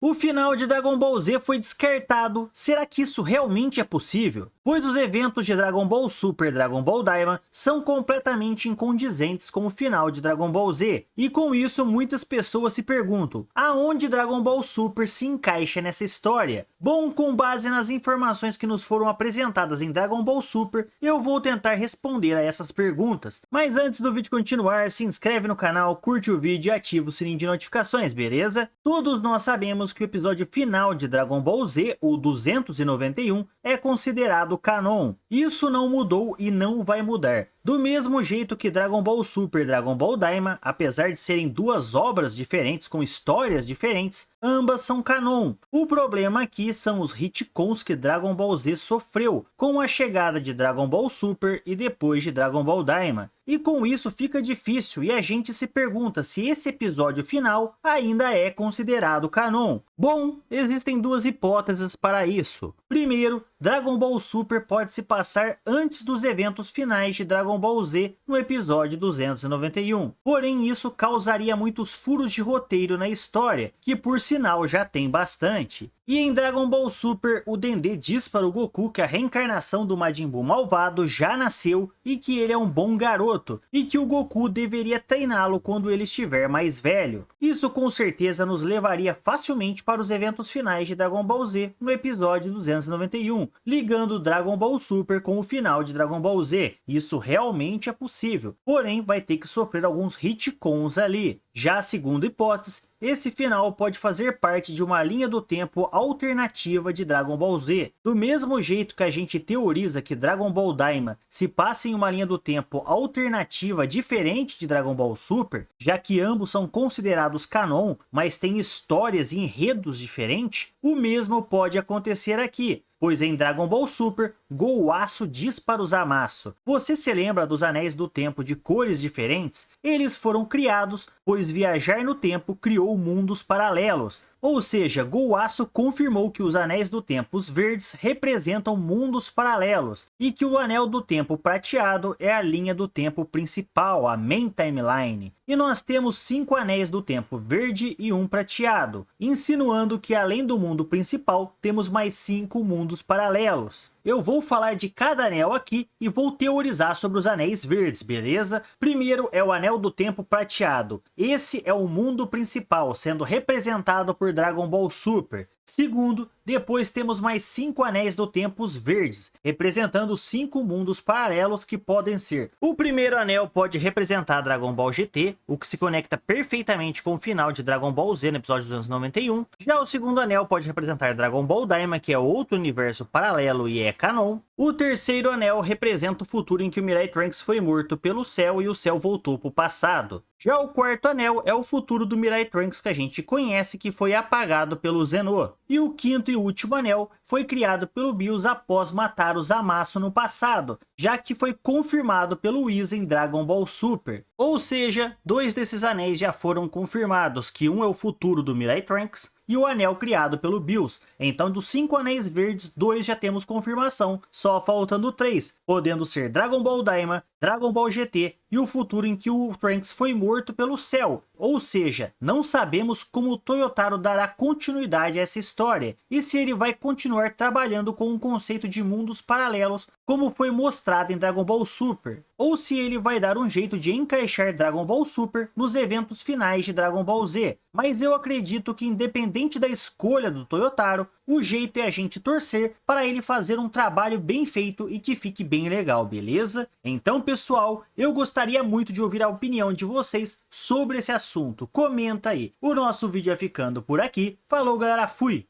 O final de Dragon Ball Z foi descartado. Será que isso realmente é possível? Pois os eventos de Dragon Ball Super e Dragon Ball Daima são completamente incondizentes com o final de Dragon Ball Z. E com isso muitas pessoas se perguntam, aonde Dragon Ball Super se encaixa nessa história? Bom, com base nas informações que nos foram apresentadas em Dragon Ball Super, eu vou tentar responder a essas perguntas. Mas antes do vídeo continuar, se inscreve no canal, curte o vídeo e ativa o sininho de notificações, beleza? Todos nós sabemos que o episódio final de Dragon Ball Z, o 291, é considerado canon. Isso não mudou e não vai mudar. Do mesmo jeito que Dragon Ball Super e Dragon Ball Daima, apesar de serem duas obras diferentes com histórias diferentes, ambas são canon. O problema aqui são os retcons que Dragon Ball Z sofreu com a chegada de Dragon Ball Super e depois de Dragon Ball Daima. E com isso fica difícil e a gente se pergunta se esse episódio final ainda é considerado canon. Bom, existem duas hipóteses para isso. Primeiro, Dragon Ball Super pode se passar antes dos eventos finais de Dragon Ball Z no episódio 291. Porém, isso causaria muitos furos de roteiro na história, que por sinal já tem bastante. E em Dragon Ball Super, o Dendê diz para o Goku que a reencarnação do Majin Buu malvado já nasceu e que ele é um bom garoto, e que o Goku deveria treiná-lo quando ele estiver mais velho. Isso com certeza nos levaria facilmente para os eventos finais de Dragon Ball Z no episódio 291, ligando Dragon Ball Super com o final de Dragon Ball Z. Isso realmente é possível, porém vai ter que sofrer alguns retcons ali. Já a segunda hipótese, esse final pode fazer parte de uma linha do tempo alternativa de Dragon Ball Z. Do mesmo jeito que a gente teoriza que Dragon Ball Daima se passa em uma linha do tempo alternativa diferente de Dragon Ball Super, já que ambos são considerados canon, mas têm histórias e enredos diferentes, o mesmo pode acontecer aqui. Pois em Dragon Ball Super, Gouaço diz para o Zamasu: você se lembra dos Anéis do Tempo de cores diferentes? Eles foram criados, pois viajar no tempo criou mundos paralelos. Ou seja, Gouaço confirmou que os Anéis do Tempo verdes representam mundos paralelos, e que o Anel do Tempo prateado é a linha do tempo principal, a Main Timeline. E nós temos 5 Anéis do Tempo verde e 1 prateado, insinuando que além do mundo principal, temos mais 5 mundos paralelos. Eu vou falar de cada anel aqui e vou teorizar sobre os anéis verdes, beleza? Primeiro é o Anel do Tempo prateado. Esse é o mundo principal, sendo representado por Dragon Ball Super. Segundo, depois temos mais 5 Anéis do Tempo verdes, representando 5 mundos paralelos que podem ser. O primeiro anel pode representar Dragon Ball GT, o que se conecta perfeitamente com o final de Dragon Ball Z no episódio 291. Já o segundo anel pode representar Dragon Ball Daima, que é outro universo paralelo e é canon. O terceiro anel representa o futuro em que o Mirai Trunks foi morto pelo céu e o céu voltou para o passado. Já o quarto anel é o futuro do Mirai Trunks que a gente conhece, que foi apagado pelo Zenô. E o quinto e último anel foi criado pelo Bills após matar o Zamasu no passado, já que foi confirmado pelo Whis em Dragon Ball Super. Ou seja, 2 desses anéis já foram confirmados, que um é o futuro do Mirai Trunks e o anel criado pelo Bills. Então dos 5 anéis verdes, 2 já temos confirmação, só faltando 3, podendo ser Dragon Ball Daima, Dragon Ball GT e o futuro em que o Trunks foi morto pelo céu. Ou seja, não sabemos como o Toyotaro dará continuidade a essa história, e se ele vai continuar trabalhando com um conceito de mundos paralelos, como foi mostrado em Dragon Ball Super, ou se ele vai dar um jeito de encaixar Dragon Ball Super nos eventos finais de Dragon Ball Z. Mas eu acredito que, independente da escolha do Toyotaro, o jeito é a gente torcer para ele fazer um trabalho bem feito e que fique bem legal, beleza? Então, pessoal, eu gostaria muito de ouvir a opinião de vocês sobre esse assunto. Comenta aí. O nosso vídeo é ficando por aqui. Falou, galera, fui!